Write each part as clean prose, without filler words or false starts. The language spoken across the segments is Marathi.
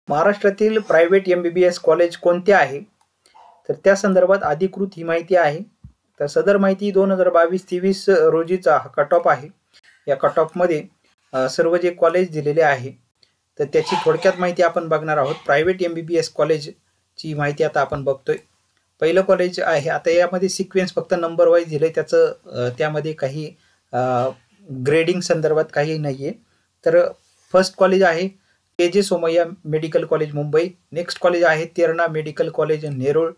महाराष्ट्रातील प्रायव्हेट MBBS कॉलेज कोणते आहे, तर त्या संदर्भात अधिकृत ही माहिती आहे। तर सदर माहिती 2022-23 रोजीचा कट ऑफ आहे। या कट ऑफ मध्ये सर्व जे कॉलेज दिलेले आहे तर त्याची थोडक्यात माहिती आपण बघणार आहोत। प्रायव्हेट MBBS कॉलेज ची माहिती आता आपण बघतोय। पहिलं कॉलेज आहे, आता यामध्ये सिक्वेन्स फक्त नंबर वाईज दिले, त्याचं त्यामध्ये काही ग्रेडिंग संदर्भात काही नाहीये। तर फर्स्ट कॉलेज आहे KJ Somaiya medical college Mumbai. Next college आहे Terna medical college Nerul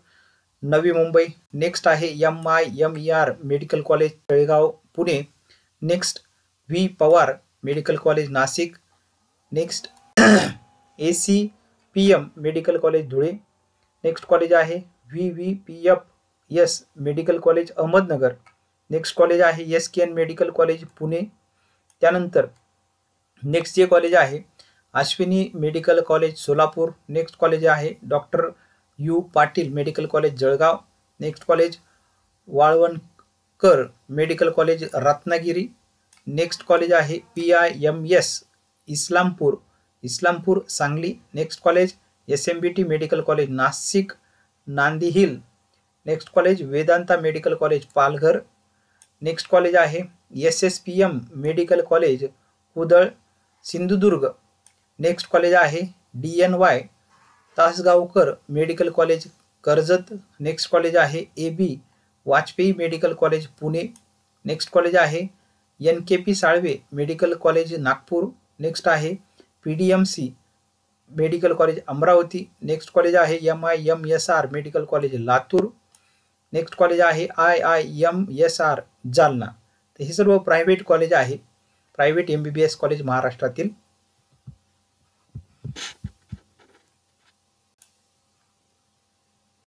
Navi Mumbai. Next आहे MIMER medical college Talegaon Pune. Next V Pawar medical college Nashik. Next ACPM medical college Dhule. Next college आहे VVPFS medical college Ahmednagar. Next college आहे SKN मेडिकल कॉलेज पुणे। त्यानंतर नेक्स्ट जे कॉलेज आहे Ashwini medical college Solapur. Next college आहे doctor U Patil medical college Jalgaon. Next college Walwankar medical college Ratnagiri. Next college आहे PIMS Islampur Sangli. Next college SMBT medical college Nashik Nandi hill. Next college Vedanta medical college Palghar. Next college आहे SSPM medical college Kudal Sindhudurg. Next college आहे DNY Tasgaonkar medical college Karjat. Next college आहे AB Vajpayee medical college Pune. Next college आहे NKP Salve medical college Nagpur. Next आहे PDMC medical college Amravati. Next college आहे MIMSR medical college Latur. Next college आहे IIMSR जालना। तर हे सर्व प्रायव्हेट कॉलेज आहे, प्रायव्हेट MBBS कॉलेज महाराष्ट्रातील।